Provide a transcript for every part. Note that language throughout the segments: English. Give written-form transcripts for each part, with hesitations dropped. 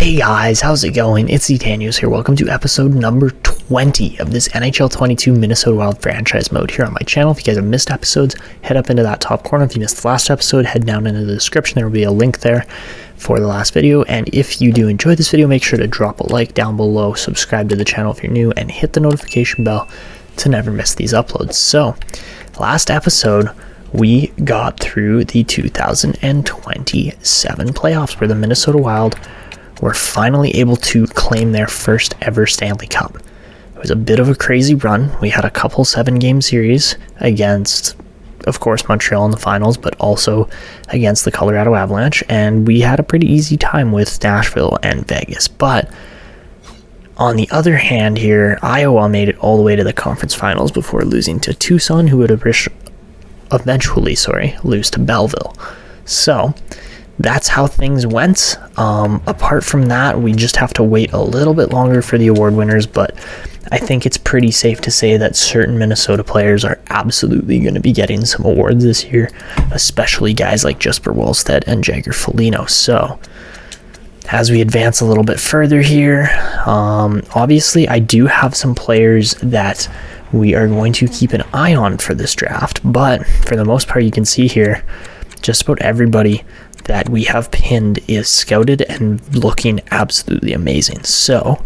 Hey guys, how's it going? It's Daniels here. Welcome to episode number 20 of this NHL 22 Minnesota Wild franchise mode here on my channel. If you guys have missed episodes, head up into that top corner. If you missed the last episode, head down into the description. There will be a link there for the last video. And if you do enjoy this video, make sure to drop a like down below, subscribe to the channel if you're new, and hit the notification bell to never miss these uploads. So, last episode, we got through the 2027 playoffs where the Minnesota Wild were finally able to claim their first ever Stanley Cup. It was a bit of a crazy run. We had a couple 7-game series against, of course, Montreal in the finals, but also against the Colorado Avalanche, and we had a pretty easy time with Nashville and Vegas. But on the other hand here, Iowa made it all the way to the conference finals before losing to Tucson, who would eventually lose to Belleville. So that's how things went. Apart from that, we just have to wait a little bit longer for the award winners, but I think it's pretty safe to say that certain Minnesota players are absolutely going to be getting some awards this year, especially guys like Jesper Wallstedt and Jagger Foligno. So as we advance a little bit further here, obviously I do have some players that we are going to keep an eye on for this draft, but for the most part, you can see here, just about everybody that we have pinned is scouted and looking absolutely amazing. So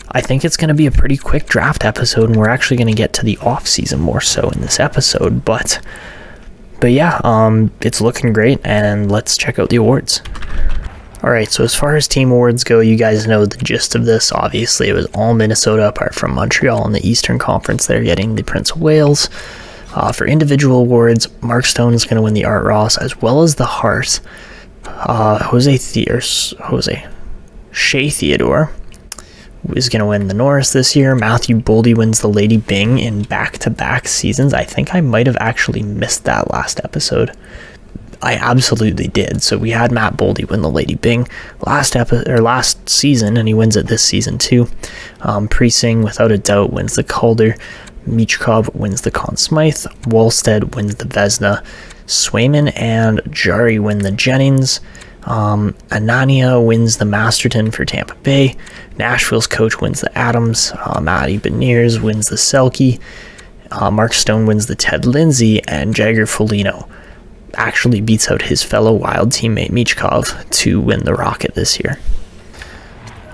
I think it's going to be a pretty quick draft episode, and we're actually going to get to the off season more so in this episode. But yeah, it's looking great, and let's check out the awards. Alright, so as far as team awards go, you guys know the gist of this. Obviously, it was all Minnesota apart from Montreal in the Eastern Conference. They're getting the Prince of Wales. For individual awards, Mark Stone is going to win the Art Ross as well as the Hart. Shea Theodore is going to win the Norris this year. Matthew Boldy wins the Lady Byng in back-to-back seasons. I think I might have actually missed that last episode. I absolutely did. So we had Matt Boldy win the Lady Byng last season, and he wins it this season too. Precinct, without a doubt, wins the Calder. Michkov wins the Conn Smythe. Wallstedt wins the Vezina. Swayman and Jari win the Jennings. Anania wins the Masterton for Tampa Bay. Nashville's coach wins the Adams. Matty Beniers wins the Selke. Mark Stone wins the Ted Lindsay, and Jagger Foligno actually beats out his fellow Wild teammate Michkov to win the Rocket this year.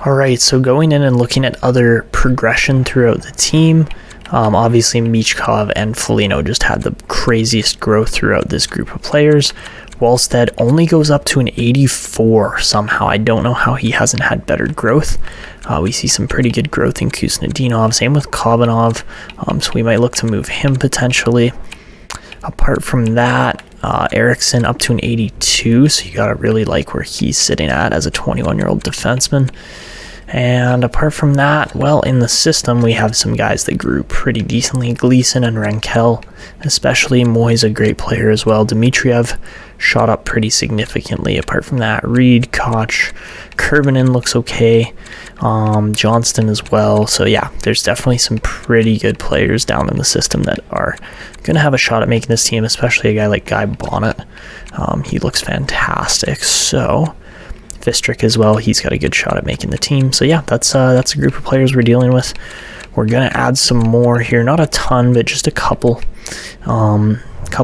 Alright, so going in and looking at other progression throughout the team, obviously Michkov and Foligno just had the craziest growth throughout this group of players. Wallstedt only goes up to an 84 somehow. I don't know how he hasn't had better growth. We see some pretty good growth in Kuznetsov. Same with Kovanov, so we might look to move him potentially. Apart from that, Eriksson up to an 82, so you gotta really like where he's sitting at as a 21-year-old defenseman. And apart from that, well, in the system, we have some guys that grew pretty decently. Gleason and Rankel, especially. Moy's a great player as well. Dmitriev shot up pretty significantly. Apart from that, Reed, Koch, Kurvinen looks okay. Johnston as well. So yeah, there's definitely some pretty good players down in the system that are going to have a shot at making this team, especially a guy like Guy Bonnet. He looks fantastic. So Fistrick as well, he's got a good shot at making the team. So yeah, that's a group of players we're dealing with. We're gonna add some more here, not a ton, but just a couple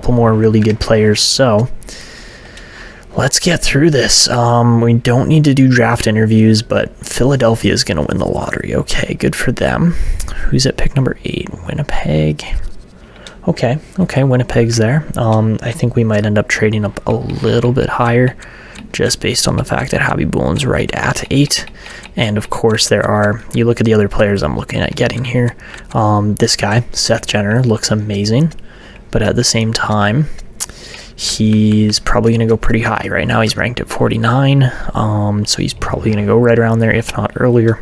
more really good players. So let's get through this. We don't need to do draft interviews, but Philadelphia is gonna win the lottery. Okay, good for them. Who's at pick number 8? Winnipeg. Okay, Winnipeg's there. I think we might end up trading up a little bit higher, just based on the fact that Javi Boulin's right at 8. And of course you look at the other players I'm looking at getting here. This guy, Seth Jenner, looks amazing, but at the same time, he's probably going to go pretty high. Right now he's ranked at 49, so he's probably going to go right around there, if not earlier.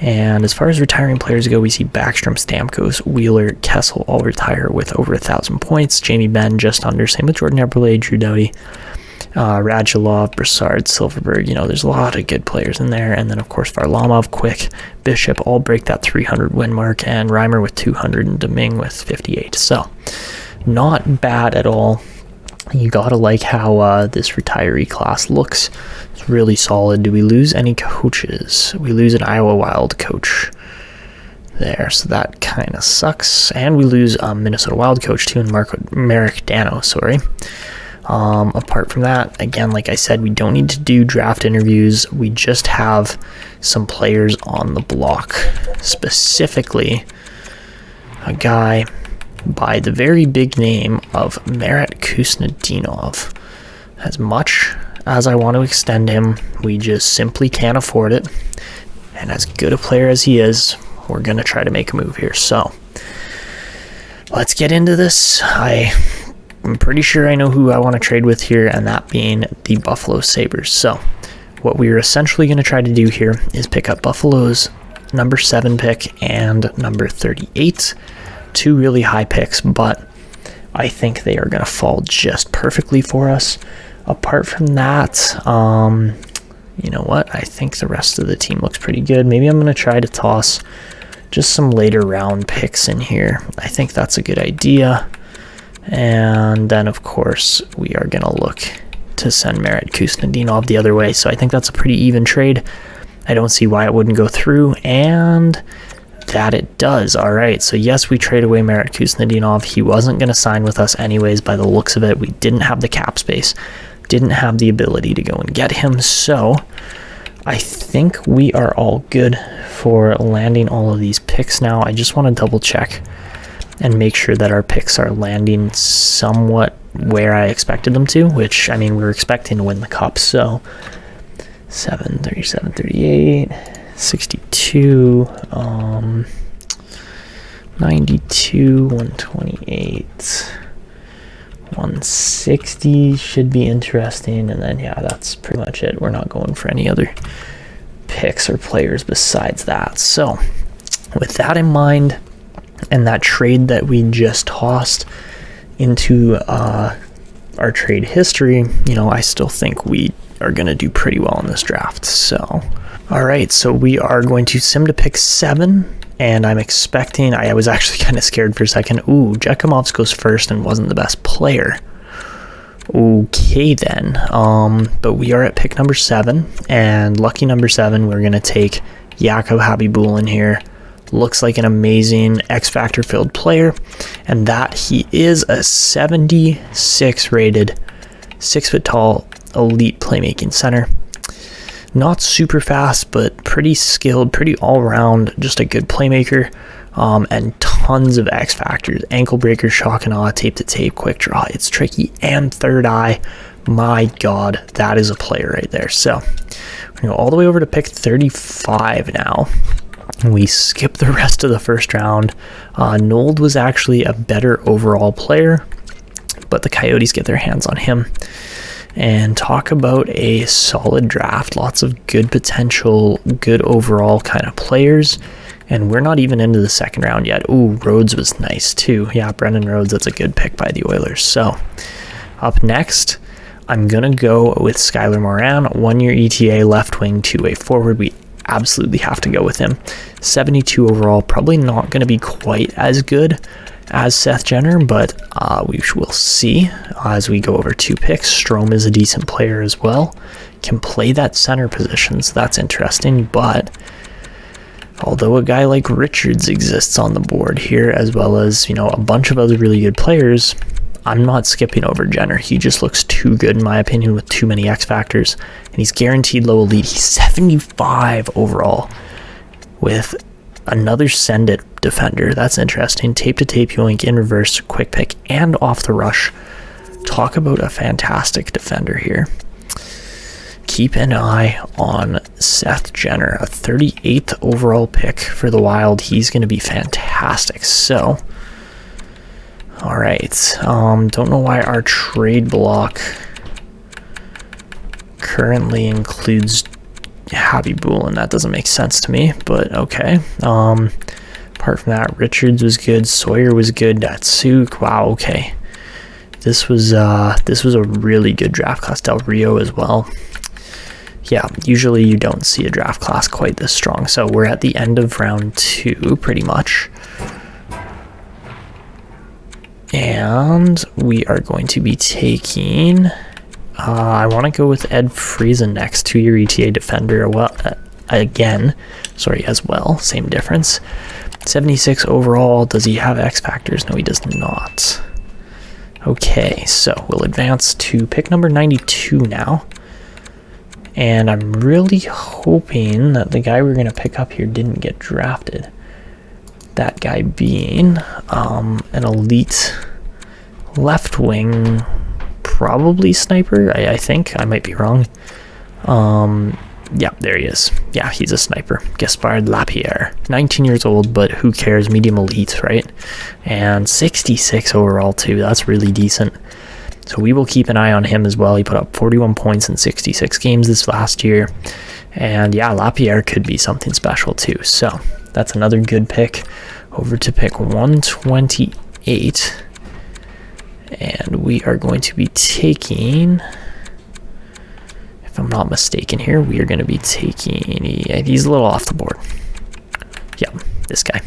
And as far as retiring players go, we see Backstrom, Stamkos, Wheeler, Kessel all retire with over 1,000 points. Jamie Benn just under, same with Jordan Eberle, Drew Doughty, Radulov, Brassard, Silverberg. There's a lot of good players in there. And then, of course, Varlamov, Quick, Bishop all break that 300 win mark, and Reimer with 200 and Domingue with 58. So not bad at all. You gotta like how this retiree class looks. It's really solid. Do we lose any coaches? We lose an Iowa Wild coach there, so that kind of sucks. And we lose a Minnesota Wild coach too, and Marek Dano, sorry. Apart from that, again, like I said, we don't need to do draft interviews. We just have some players on the block, specifically a guy by the very big name of Marat Kusnedinov. As much as I want to extend him, we just simply can't afford it. And as good a player as he is, we're going to try to make a move here. So let's get into this. I'm pretty sure I know who I want to trade with here, and that being the Buffalo Sabres. So what we're essentially going to try to do here is pick up Buffalo's number 7 pick and number 38. 2 really high picks, but I think they are going to fall just perfectly for us. Apart from that, you know what? I think the rest of the team looks pretty good. Maybe I'm going to try to toss just some later round picks in here. I think that's a good idea. And then, of course, we are going to look to send Marat Kusnedinov the other way. So I think that's a pretty even trade. I don't see why it wouldn't go through, and that it does. All right, so yes, we trade away Marat Kusnedinov. He wasn't going to sign with us anyways by the looks of it. We didn't have the cap space, didn't have the ability to go and get him, so I think we are all good for landing all of these picks now. I just want to double check and make sure that our picks are landing somewhat where I expected them to, which, I mean, we were expecting to win the cup, so 7, 37, 38, 62, 92, 128, 160 should be interesting, and then, yeah, that's pretty much it. We're not going for any other picks or players besides that. So, with that in mind, and that trade that we just tossed into our trade history, you know, I still think we are going to do pretty well in this draft. So, all right, so we are going to sim to pick 7, and I'm expecting, I was actually kind of scared for a second. Ooh, Jakimovs goes first and wasn't the best player. Okay then, but we are at pick number 7, and lucky number 7, we're going to take Jakub Habibulin here. Looks like an amazing X-Factor filled player, and that he is a 76 rated, 6 foot tall, elite playmaking center. Not super fast, but pretty skilled, pretty all-round, just a good playmaker, and tons of X-Factors. Ankle breaker, shock and awe, tape to tape, quick draw, it's tricky, and third eye. My God, that is a player right there. So we're going to go all the way over to pick 35 now. We skip the rest of the first round. Nold was actually a better overall player, but the Coyotes get their hands on him. And talk about a solid draft. Lots of good potential, good overall kind of players. And we're not even into the second round yet. Ooh, Rhodes was nice too. Yeah, Brendan Rhodes, that's a good pick by the Oilers. So, up next, I'm going to go with Skylar Moran, 1-year ETA, left wing, 2-way forward. We absolutely have to go with him. 72 overall, probably not going to be quite as good as Seth Jenner, but we will see as we go over 2 picks. Strome is a decent player as well. Can play that center position, so that's interesting, but although a guy like Richards exists on the board here, as well as, you know, a bunch of other really good players, I'm not skipping over Jenner. He just looks too good, in my opinion, with too many X factors, and he's guaranteed low elite. He's 75 overall with another send it defender. That's interesting. Tape to tape, yoink, in reverse, quick pick, and off the rush. Talk about a fantastic defender here. Keep an eye on Seth Jenner, a 38th overall pick for the Wild. He's going to be fantastic. So, all right. Don't know why our trade block currently includes Habibulin. That doesn't make sense to me, but okay. Apart from that, Richards was good. Sawyer was good. Datsuk. Wow. Okay. This was a really good draft class. Del Rio as well. Yeah, usually you don't see a draft class quite this strong. So we're at the end of round 2, pretty much. And we are going to be taking... I want to go with Ed Friesen next, 2-year ETA defender. Well, as well. Same difference. 76 overall. Does he have X factors? No, he does not. Okay, so we'll advance to pick number 92 now. And I'm really hoping that the guy we're going to pick up here didn't get drafted. That guy being an elite left wing, probably sniper, I think. I might be wrong. Yeah, there he is. Yeah, he's a sniper. Gaspard Lapierre. 19 years old, but who cares? Medium elite, right? And 66 overall, too. That's really decent. So we will keep an eye on him as well. He put up 41 points in 66 games this last year. And yeah, Lapierre could be something special too. So that's another good pick. Over to pick 128. And we are going to be taking, if I'm not mistaken here, we are going to be taking, he's a little off the board. Yep, this guy.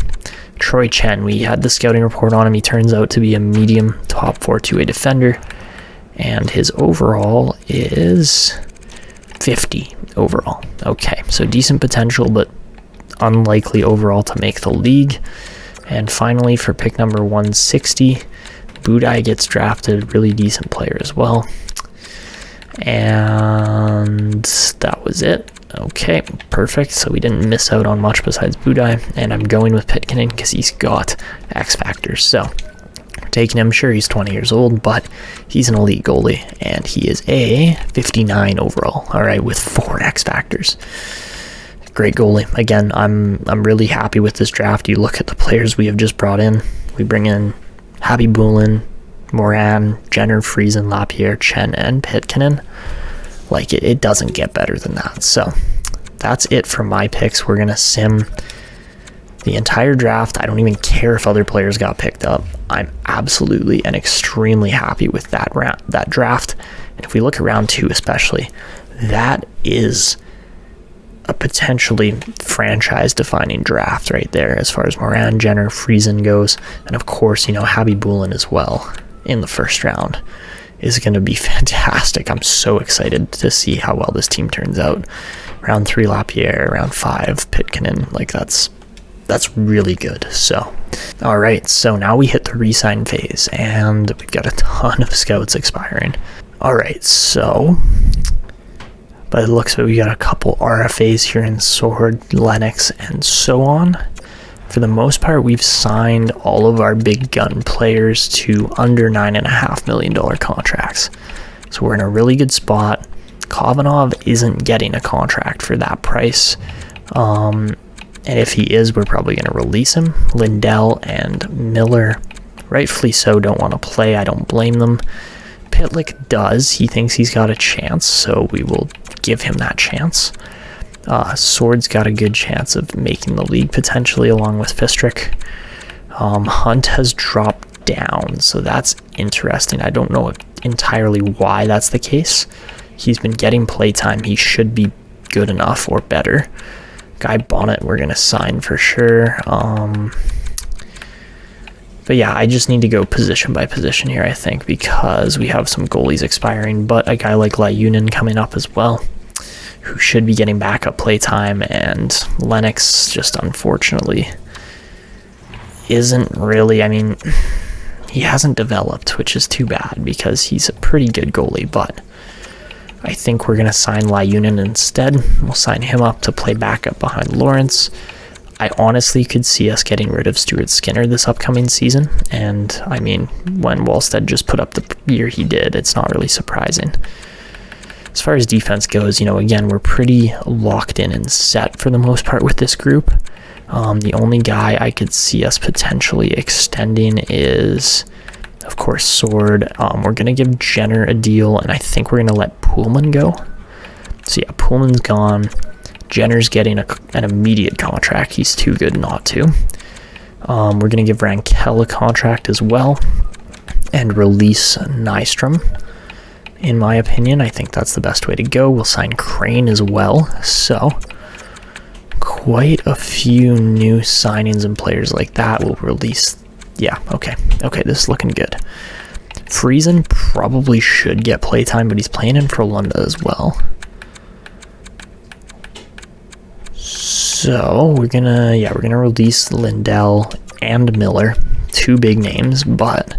Troy Chen. We had the scouting report on him. He turns out to be a medium top 4 2-way defender. And his overall is 50 overall. Okay, so decent potential, but unlikely overall to make the league. And finally, for pick number 160, Budai gets drafted. Really decent player as well. And that was it. Okay, perfect. So we didn't miss out on much besides Budai. And I'm going with Pitkanen because he's got X factors. So taking him, sure, he's 20 years old, but he's an elite goalie, and he is a 59 overall, all right, with 4 X factors. Great goalie. Again, I'm really happy with this draft. You look at the players we have just brought in. We bring in Happy Bulin, Moran, Jenner, Friesen, Lapierre, Chen, and Pitkanen. Like, it doesn't get better than that. So that's it for my picks. We're going to sim the entire draft. I don't even care if other players got picked up. I'm absolutely and extremely happy with that draft. And if we look at round 2 especially, that is a potentially franchise-defining draft right there as far as Moran, Jenner, Friesen goes. And of course, Happy Bulin as well in the first round is going to be fantastic. I'm so excited to see how well this team turns out. Round 3, Lapierre. Round 5, Pitkanen. Like, that's really good. So, all right, so now we hit the re-sign phase, and we've got a ton of scouts expiring. All right, so by the looks of it, we got a couple RFAs here in Sword, Lennox, and so on. For the most part, we've signed all of our big gun players to under $9.5 million contracts. So we're in a really good spot. Kovanov isn't getting a contract for that price. And if he is, we're probably going to release him. Lindell and Miller, rightfully so, don't want to play. I don't blame them. Pitlick does. He thinks he's got a chance, so we will give him that chance. Sword's got a good chance of making the league potentially, along with Fistrick. Hunt has dropped down, so that's interesting. I don't know entirely why that's the case. He's been getting playtime. He should be good enough or better. Guy Bonnet, we're going to sign for sure. But yeah, I just need to go position by position here, I think, because we have some goalies expiring, but a guy like Lyunin coming up as well, who should be getting backup playtime, and Lennox just unfortunately isn't really, he hasn't developed, which is too bad because he's a pretty good goalie, but I think we're going to sign Lyunin instead. We'll sign him up to play backup behind Lawrence. I honestly could see us getting rid of Stuart Skinner this upcoming season, and when Wallstead just put up the year he did, it's not really surprising. As far as defense goes, again, we're pretty locked in and set for the most part with this group. The only guy I could see us potentially extending is, of course, Sword. We're going to give Jenner a deal, and I think we're going to let Poolman go. So yeah, Poolman's gone. Jenner's getting an immediate contract. He's too good not to. We're going to give Rankel a contract as well and release Nystrom. In my opinion, I think that's the best way to go. We'll sign Crane as well. So quite a few new signings and players like that. We'll release Yeah, okay. Okay, this is looking good. Friesen probably should get playtime, but he's playing in Frölunda as well. So we're gonna release Lindell and Miller, 2 big names, but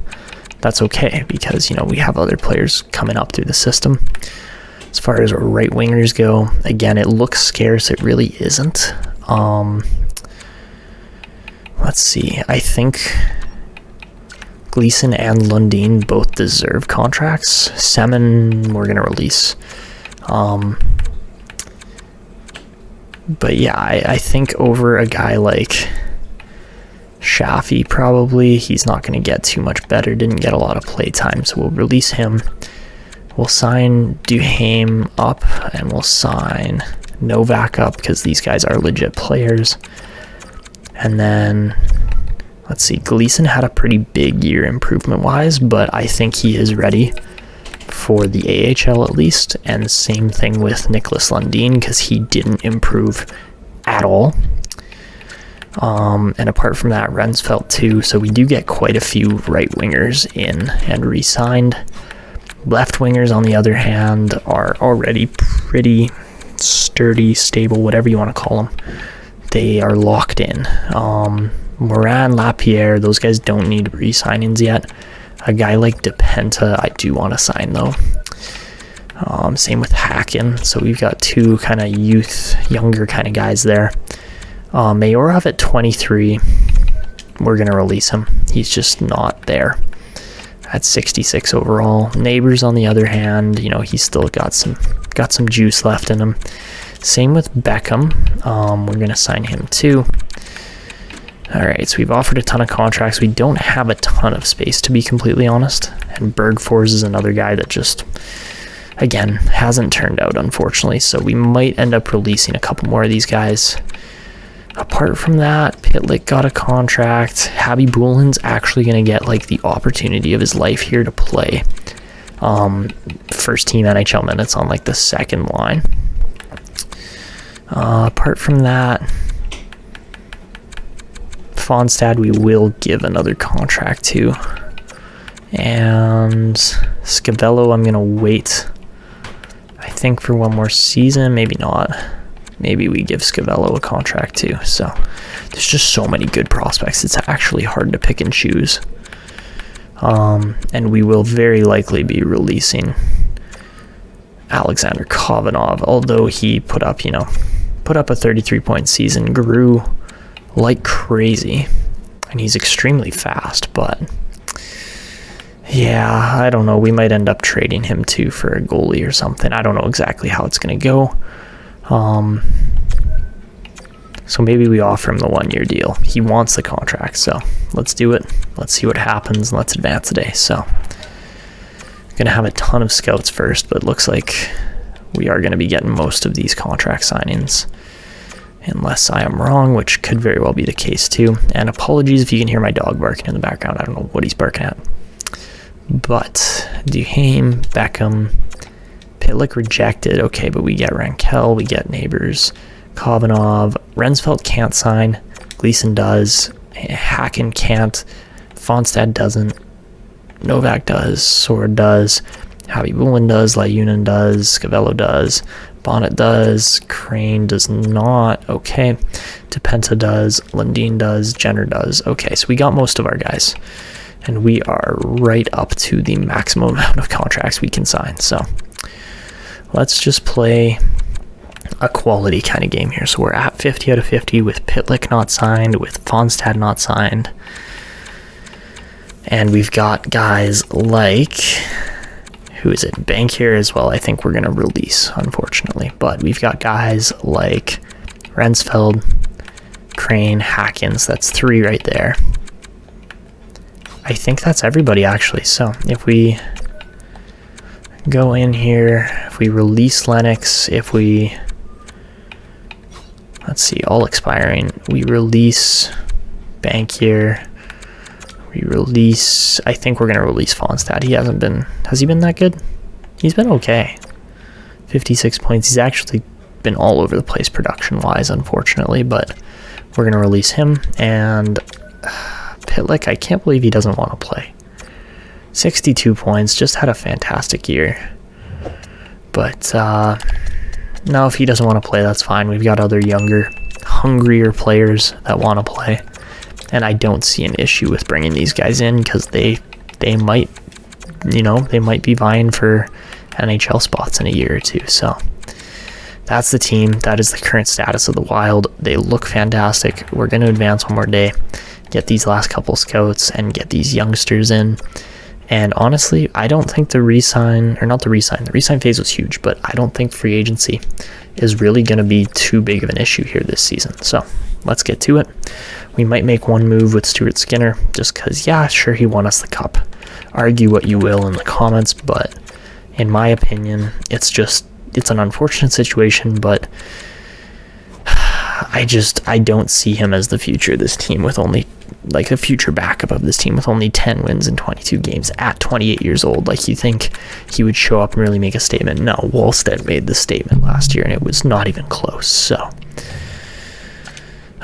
that's okay because, you know, we have other players coming up through the system. As far as our right wingers go, again, it looks scarce. It really isn't. Let's see. I think Gleason and Lundin both deserve contracts. Semin, we're going to release. But yeah, I think over a guy like Shafi, probably, he's not going to get too much better. Didn't get a lot of play time, so we'll release him. We'll sign Duhaime up, and we'll sign Novak up because these guys are legit players. And then, let's see, Gleason had a pretty big year improvement-wise, but I think he is ready for the AHL at least. And same thing with Nicholas Lundin because he didn't improve at all. And apart from that, Rensfeldt too. So we do get quite a few right wingers in and re-signed. Left wingers, on the other hand, are already pretty sturdy, stable, whatever you want to call them. They are locked in. Morin, Lapierre, those guys don't need re-signings yet. A guy like DePenta, I do want to sign though. Same with Hacken. So we've got 2 kind of younger kind of guys there. Mayorov at 23, we're going to release him. He's just not there. At 66 overall. Neighbors, on the other hand, you know, he's still got some juice left in him. Same with Beckham. We're going to sign him too. All right, so we've offered a ton of contracts. We don't have a ton of space, to be completely honest. And Bergfors is another guy that just, again, hasn't turned out, unfortunately. So we might end up releasing a couple more of these guys. Apart from that, Pitlick got a contract. Habby Boulin's actually going to get like the opportunity of his life here to play first team NHL minutes on like the second line. Apart from that, Fonstad we will give another contract to. And Scavello I'm going to wait, I think, for one more season. Maybe not. Maybe we give Scavello a contract too. So there's just so many good prospects. It's actually hard to pick and choose. And we will very likely be releasing Alexander Kovanov, although he put up a 33-point season, grew like crazy, and he's extremely fast. But yeah, I don't know. We might end up trading him too for a goalie or something. I don't know exactly how it's going to go. So maybe we offer him the 1-year deal. He wants the contract, so let's do it. Let's see what happens, and let's advance today. So I'm going to have a ton of scouts first, but it looks like we are going to be getting most of these contract signings, unless I am wrong, which could very well be the case too. And apologies if you can hear my dog barking in the background. I don't know what he's barking at. But Duhaime, Beckham, Pitlick rejected. Okay, but we get Rankel, we get Neighbors, Kovanov. Rensfeldt can't sign. Gleason does. Hacken can't. Fonstad doesn't. Novak does. Sword does. Habby Boulin does. Lyunin does. Scavello does. Bonnet does. Crane does not. Okay. DePenta does. Lundin does. Jenner does. Okay, so we got most of our guys. And we are right up to the maximum amount of contracts we can sign. So let's just play a quality kind of game here. So we're at 50 out of 50 with Pitlick not signed, with Fonstad not signed. And we've got guys like, who is it? Bank here as well. I think we're going to release, unfortunately. But we've got guys like Rensfeldt, Crane, Hackins. That's 3 right there. I think that's everybody, actually. So if we go in here, if we release Lennox, if we, let's see, all expiring, we release Bank here, we release, I think we're going to release Fonstad. He hasn't been, has he been that good? He's been okay. 56 points. He's actually been all over the place production-wise, unfortunately, but we're going to release him. And Pitlick, I can't believe he doesn't want to play. 62 points, just had a fantastic year. But, no, if he doesn't want to play, that's fine. We've got other younger, hungrier players that want to play. And I don't see an issue with bringing these guys in because they might, they might be vying for NHL spots in a year or two. So that's the team. That is the current status of the Wild. They look fantastic. We're going to advance one more day, get these last couple scouts, and get these youngsters in. And honestly, I don't think the re-sign phase was huge, but I don't think free agency is really going to be too big of an issue here this season. So let's get to it. We might make one move with Stuart Skinner just because, yeah, sure, he won us the cup. Argue what you will in the comments, but in my opinion, it's an unfortunate situation, but I don't see him as the future of this team with only, like, a future backup of this team with only 10 wins in 22 games at 28 years old. Like, you think he would show up and really make a statement? No, Wallstedt made the statement last year, and it was not even close, so.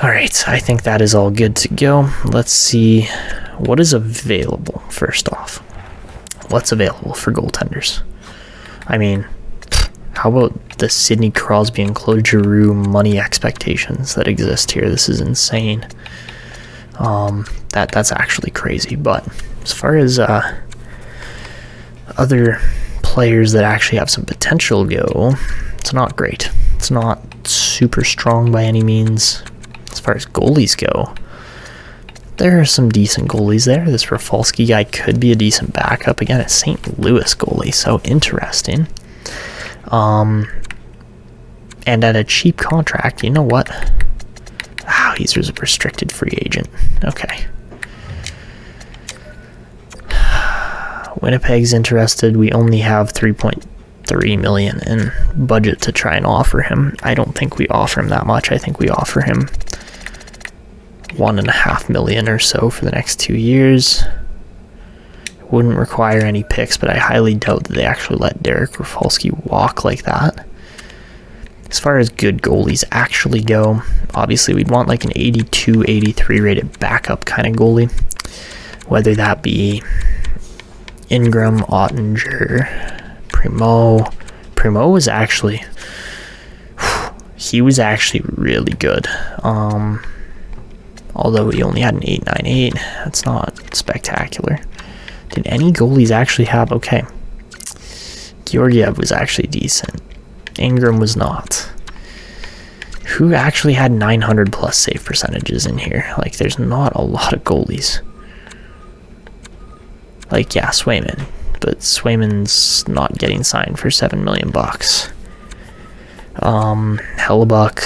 All right, I think that is all good to go. Let's see what is available first off. What's available for goaltenders? I mean, how about the Sidney Crosby and Claude Giroux money expectations that exist here? This is insane. That's actually crazy. But as far as other players that actually have some potential go, it's not great. It's not super strong by any means. As far as goalies go, there are some decent goalies there. This Rafalski guy could be a decent backup. Again, a St. Louis goalie, so interesting. And at a cheap contract, you know what? Wow, he's a restricted free agent. Okay. Winnipeg's interested. We only have $3.3 million in budget to try and offer him. I don't think we offer him that much. I think we offer him $1.5 million or so for the next 2 years. Wouldn't require any picks, but I highly doubt that they actually let Derek Rafalski walk like that. As far as good goalies actually go, obviously we'd want like an 82, 83 rated backup kind of goalie. Whether that be Ingram, Ottinger, Primo. Primo was actually, he was actually really good. Although he only had an 8.98, that's not spectacular. Did any goalies actually have? Okay. Georgiev was actually decent. Ingram was not. Who actually had 900 plus save percentages in here? Like, there's not a lot of goalies. Like, yeah, Swayman. But Swayman's not getting signed for $7 million. Hellebuck.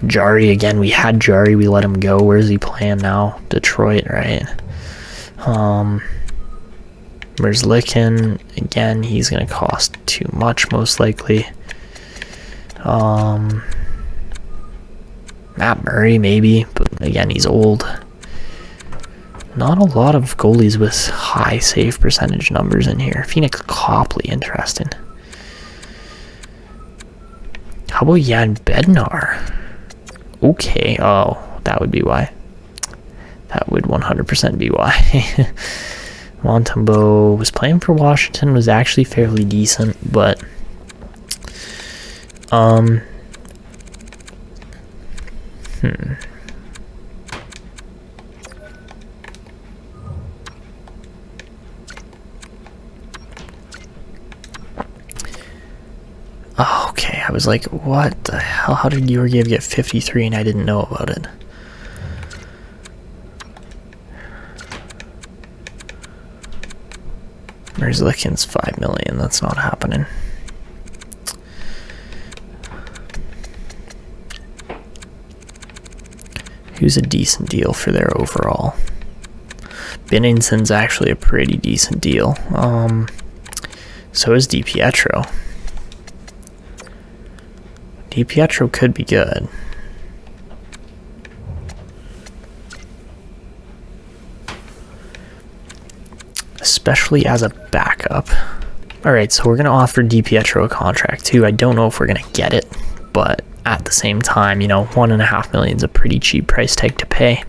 Jari, again, we had Jari, we let him go. Where's he playing now? Detroit, right? Merzlikin, again, he's going to cost too much, most likely. Matt Murray, maybe, but again, he's old. Not a lot of goalies with high save percentage numbers in here. Phoenix Copley, interesting. How about Jan Bednar? Okay, oh, that would be why. That would 100% be why. Montembeault was playing for Washington, was actually fairly decent, but Oh, okay, I was like, what the hell? How did Georgiev get 53 and I didn't know about it? Merzlikins $5 million. That's not happening. Who's a decent deal for their overall? Binningson's actually a pretty decent deal. So is DiPietro. DiPietro could be good. Especially as a backup. Alright, so we're going to offer DiPietro a contract too. I don't know if we're going to get it, but at the same time, you know, $1.5 million is a pretty cheap price tag to pay.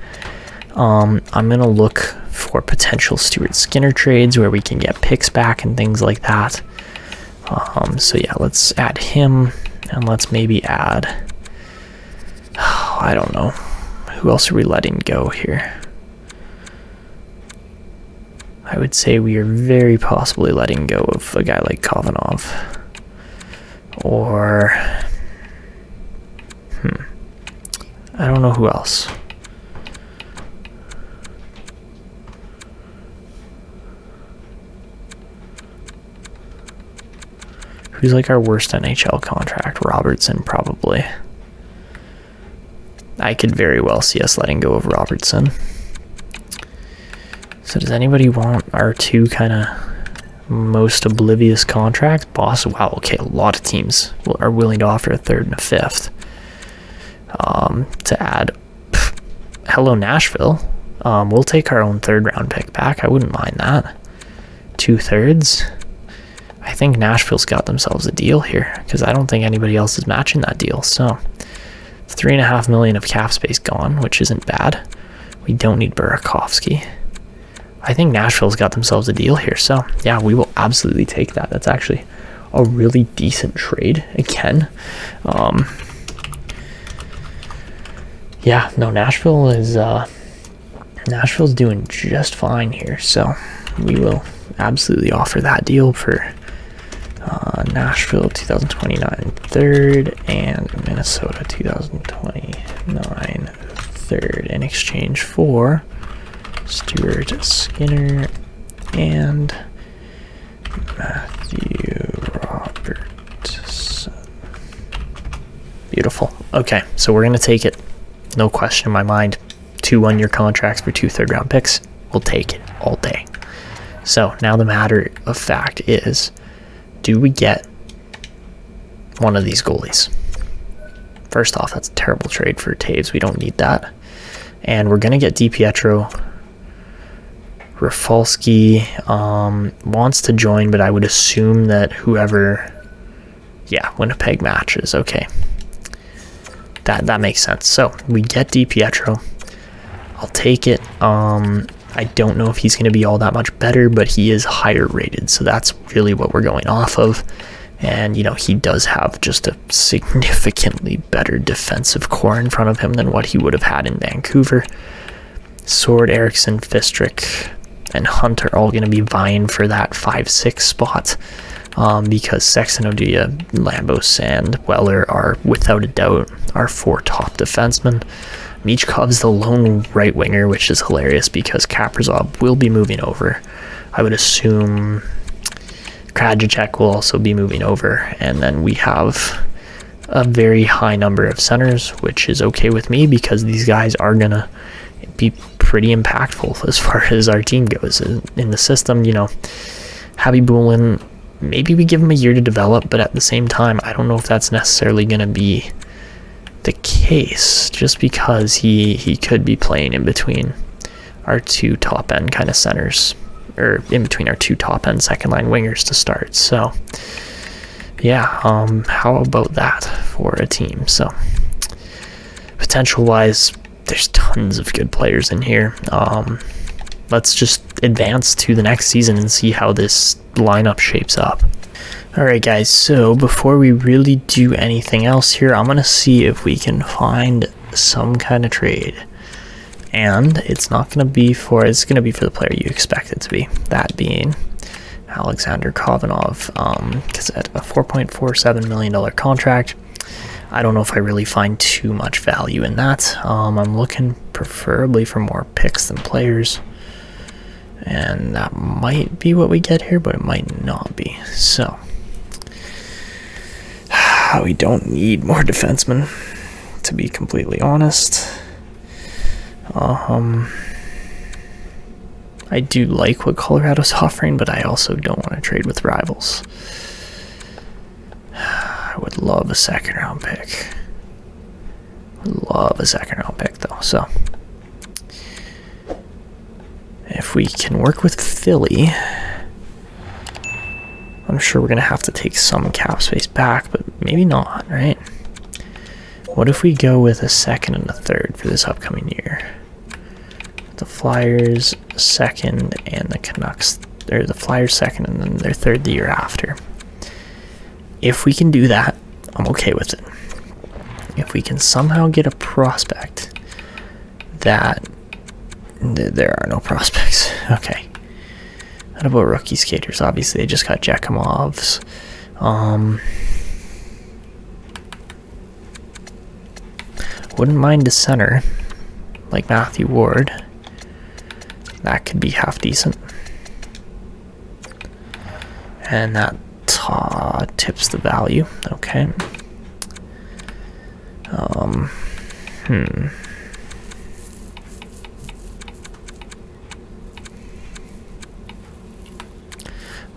I'm going to look for potential Stuart Skinner trades where we can get picks back and things like that. So yeah, let's add him, and let's maybe add, I don't know, who else are we letting go here? I would say we are very possibly letting go of a guy like Kovanov. Or, I don't know who else. Who's like our worst NHL contract? Robertson, probably. I could very well see us letting go of Robertson. So does anybody want our two kind of most oblivious contracts? Boss, wow, okay, a lot of teams are willing to offer a third and a fifth. To add, hello Nashville. We'll take our own third round pick back. I wouldn't mind that. 2/3. I think Nashville's got themselves a deal here because I don't think anybody else is matching that deal. So $3.5 million of cap space gone, which isn't bad. We don't need Burakovsky. I think Nashville's got themselves a deal here. So yeah, we will absolutely take that. That's actually a really decent trade again. Yeah, no, Nashville's doing just fine here. So we will absolutely offer that deal for Nashville 2029 third and Minnesota 2029 third in exchange for Stuart Skinner and Matthew Robertson. Beautiful. Okay, so we're going to take it. No question in my mind. 2 1-year contracts for 2 third-round picks. We'll take it all day. So now the matter of fact is, do we get one of these goalies? First off, that's a terrible trade for Taves. We don't need that. And we're going to get DiPietro. Rafalski wants to join, but I would assume that whoever... Yeah, Winnipeg matches. Okay. That makes sense. So we get DiPietro. I'll take it. I don't know if he's going to be all that much better, but he is higher rated, so that's really what we're going off of. And, you know, he does have just a significantly better defensive core in front of him than what he would have had in Vancouver. Sword, Eriksson, Fistrick, and Hunt are all going to be vying for that 5-6 spot because Sexton, Oduya, Lambos, and Weller are, without a doubt, our 4 top defensemen. Michkov's the lone right winger, which is hilarious because Kaprizov will be moving over. I would assume Krajicek will also be moving over. And then we have a very high number of centers, which is okay with me because these guys are going to be pretty impactful as far as our team goes. In the system, you know, Habibulin, maybe we give him a year to develop, but at the same time, I don't know if that's necessarily going to be the case, just because he could be playing in between our 2 top end kind of centers, or in between our 2 top end second line wingers to start. So yeah, how about that for a team? So potential wise, there's tons of good players in here. Let's just advance to the next season and see how this lineup shapes up. Alright guys, so before we really do anything else here, I'm going to see if we can find some kind of trade. And it's not going to be for, it's going to be for the player you expect it to be. That being Alexander Kovanov, because at a $4.47 million contract, I don't know if I really find too much value in that. I'm looking preferably for more picks than players. And that might be what we get here, but it might not be. So we don't need more defensemen, to be completely honest. I do like what Colorado's offering, but I also don't want to trade with rivals. I would love a second round pick. Love a second round pick though. So if we can work with Philly, I'm sure we're going to have to take some cap space back, but maybe not, right? What if we go with a second and a third for this upcoming year? the Flyers second and the Canucks, or the Flyers second and then their third the year after. If we can do that, I'm okay with it. If we can somehow get a prospect that... There are no prospects. Okay. What about rookie skaters? Obviously, they just got Jakimovs. Wouldn't mind a center like Matthew Ward. That could be half decent. And that tips the value. Okay.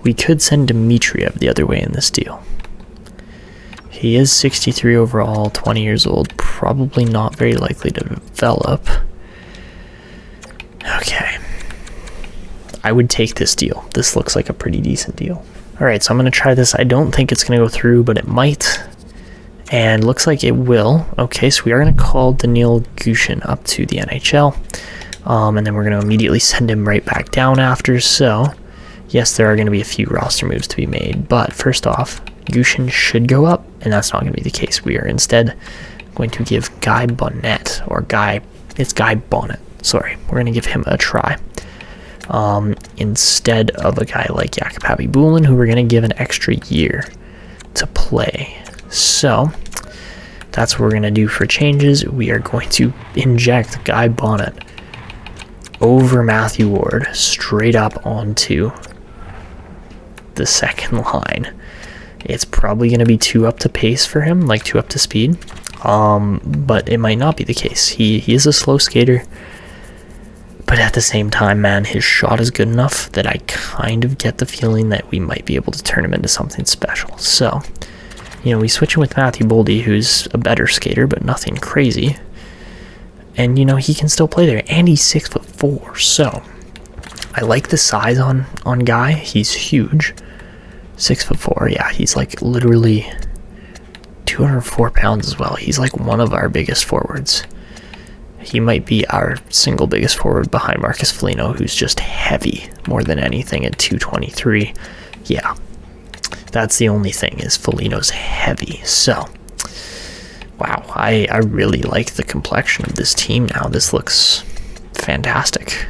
We could send Dmitriev the other way in this deal. He is 63 overall, 20 years old, probably not very likely to develop. Okay. I would take this deal. This looks like a pretty decent deal. Alright, so I'm going to try this. I don't think it's going to go through, but it might. And looks like it will. Okay, so we are going to call Daniil Gushin up to the NHL. And then we're going to immediately send him right back down after, so... Yes, there are going to be a few roster moves to be made, but first off, Gushin should go up, and that's not going to be the case. We are instead going to give Guy Bonnet, it's Guy Bonnet, sorry. We're going to give him a try. Instead of a guy like Jakub Habibulin, who we're going to give an extra year to play. So, that's what we're going to do for changes. We are going to inject Guy Bonnet over Matthew Ward, straight up onto the second line. It's probably going to be 2 up to pace for him, like 2 up to speed, but it might not be the case. He is a slow skater, but at the same time, man, his shot is good enough that I kind of get the feeling that we might be able to turn him into something special. So, we switch him with Matthew Boldy, who's a better skater, but nothing crazy, and he can still play there, and he's 6'4", so I like the size on Guy. He's huge. 6'4", yeah, he's like literally 204 pounds as well. He's like one of our biggest forwards. He might be our single biggest forward behind Marcus Foligno, who's just heavy more than anything at 223. Yeah, that's the only thing, is Foligno's heavy. So, wow, I really like the complexion of this team now. This looks fantastic.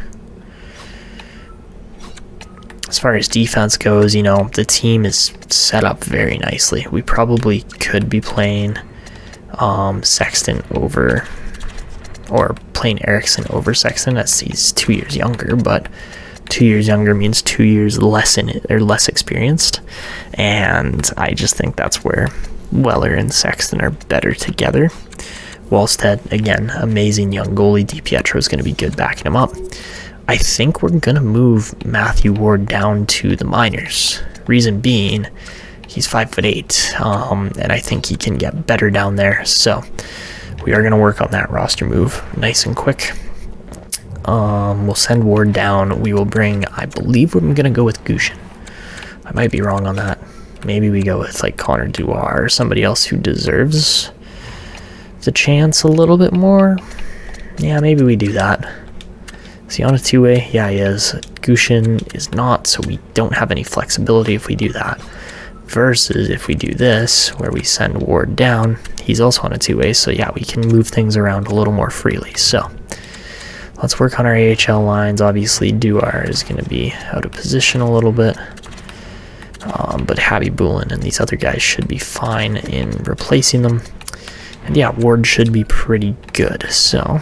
As far as defense goes, the team is set up very nicely. We probably could be playing Sexton over, or playing Eriksson over Sexton, as he's 2 years younger, but 2 years younger means 2 years less experienced, and I just think that's where Weller and Sexton are better together. Wallstead, again, amazing young goalie. DiPietro is going to be good backing him up. I think we're going to move Matthew Ward down to the minors. Reason being, he's 5'8", and I think he can get better down there. So we are going to work on that roster move nice and quick. We'll send Ward down. We will bring, I believe we're going to go with Gushin. I might be wrong on that. Maybe we go with like Connor Duar or somebody else who deserves the chance a little bit more. Yeah, maybe we do that. Is he on a two-way? Yeah, he is. Gushin is not, so we don't have any flexibility if we do that. Versus if we do this, where we send Ward down, he's also on a two-way, so yeah, we can move things around a little more freely. So let's work on our AHL lines. Obviously, Duar is going to be out of position a little bit. But Habibulin and these other guys should be fine in replacing them. And yeah, Ward should be pretty good. So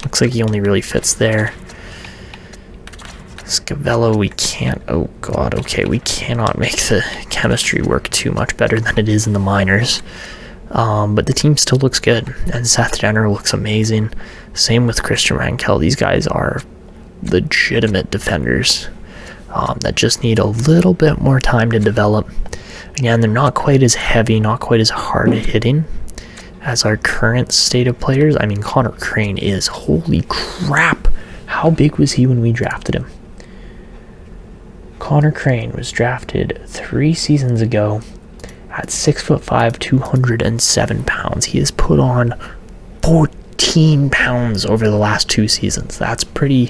looks like he only really fits there. Scavello, we can't. Oh god, okay, we cannot make the chemistry work too much better than it is in the minors. But the team still looks good, and Seth Jenner looks amazing. Same with Christian Rankel. These guys are legitimate defenders that just need a little bit more time to develop. Again, they're not quite as heavy, not quite as hard hitting as our current state of players. I mean, Connor Crane is, holy crap, how big was he when we drafted him? Connor Crane was drafted 3 seasons ago at 6'5", 207 pounds. He has put on 14 13 pounds over the last 2 seasons. That's pretty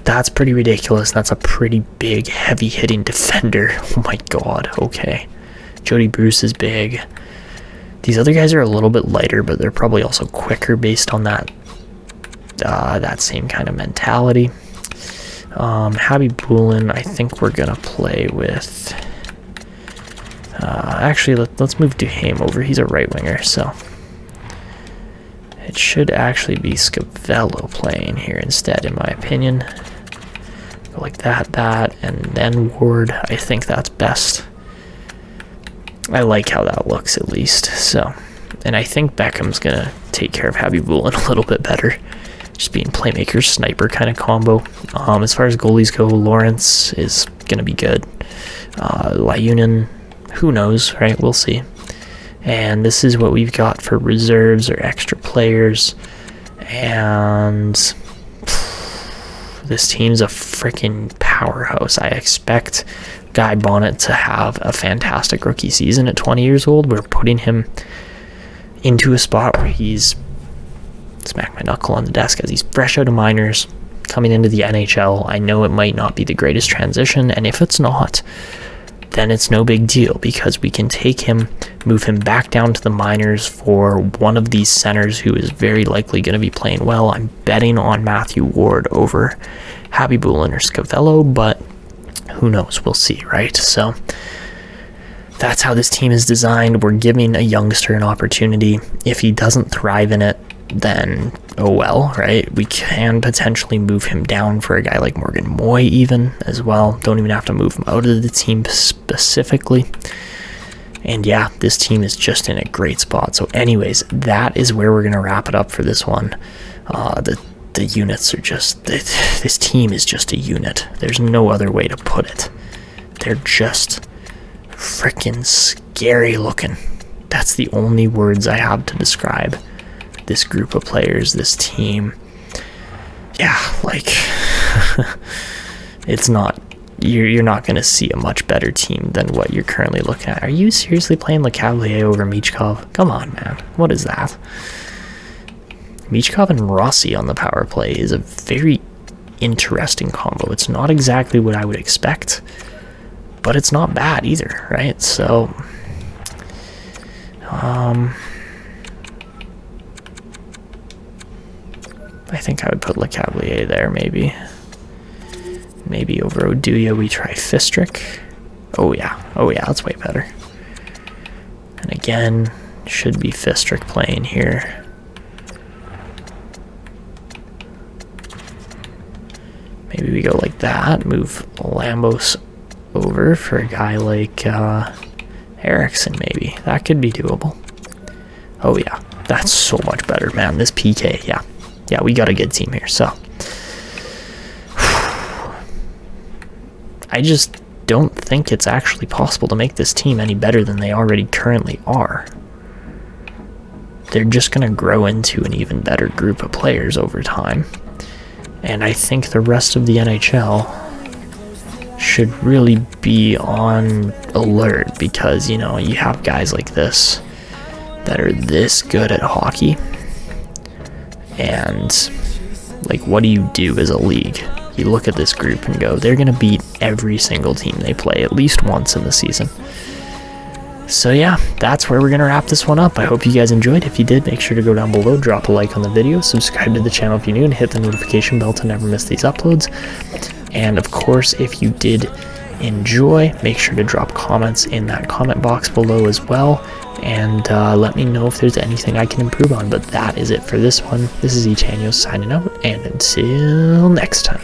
ridiculous. That's a pretty big, heavy-hitting defender. Oh my god, okay. Jody Bruce is big. These other guys are a little bit lighter, but they're probably also quicker based on that same kind of mentality. Habby Bulin, I think we're gonna play with. Actually, let's move Duhaime over. He's a right winger, so it should actually be Scavello playing here instead, in my opinion. Go like that, and then Ward. I think that's best. I like how that looks, at least. So, and I think Beckham's gonna take care of Habby Bulin a little bit better. Just being playmaker, sniper kind of combo. As far as goalies go, Lawrence is going to be good. Lyunin, who knows, right? We'll see. And this is what we've got for reserves or extra players. And this team's a freaking powerhouse. I expect Guy Bonnet to have a fantastic rookie season at 20 years old. We're putting him into a spot where he's smack my knuckle on the desk as he's fresh out of minors, coming into the NHL. I know it might not be the greatest transition, and if it's not, then it's no big deal, because we can take him, move him back down to the minors for one of these centers who is very likely going to be playing well. I'm betting on Matthew Ward over Habby Bulin or Scavello, but who knows? We'll see, right? So that's how this team is designed. We're giving a youngster an opportunity. If he doesn't thrive in it, then oh well, right? We can potentially move him down for a guy like Morgan Moy even as well. Don't even have to move him out of the team specifically. And yeah, this team is just in a great spot. So anyways, that is where we're going to wrap it up for this one. The units are just, this team is just a unit. There's no other way to put it. They're just freaking scary looking. That's the only words I have to describe this group of players, this team. Yeah, like it's not, you're not going to see a much better team than what you're currently looking at. Are you seriously playing Lecavalier over Michkov? Come on, man. What is that? Michkov and Rossi on the power play is a very interesting combo. It's not exactly what I would expect, but it's not bad either, right? So I think I would put Lecavalier there, maybe. Maybe over Oduya we try Fistrick. Oh yeah, that's way better. And again, should be Fistrick playing here. Maybe we go like that, move Lambos over for a guy like Eriksson maybe. That could be doable. Oh yeah, that's so much better, man. This PK, yeah. Yeah, we got a good team here, so. I just don't think it's actually possible to make this team any better than they already currently are. They're just going to grow into an even better group of players over time. And I think the rest of the NHL should really be on alert, because, you know, you have guys like this that are this good at hockey. And, like, what do you do as a league? You look at this group and go, they're going to beat every single team they play at least once in the season. So yeah, that's where we're going to wrap this one up. I hope you guys enjoyed. If you did, make sure to go down below, drop a like on the video, subscribe to the channel if you're new, and hit the notification bell to never miss these uploads. And of course, if you did enjoy, make sure to drop comments in that comment box below as well. And let me know if there's anything I can improve on. But that is it for this one. This is Echanio signing out, and until next time.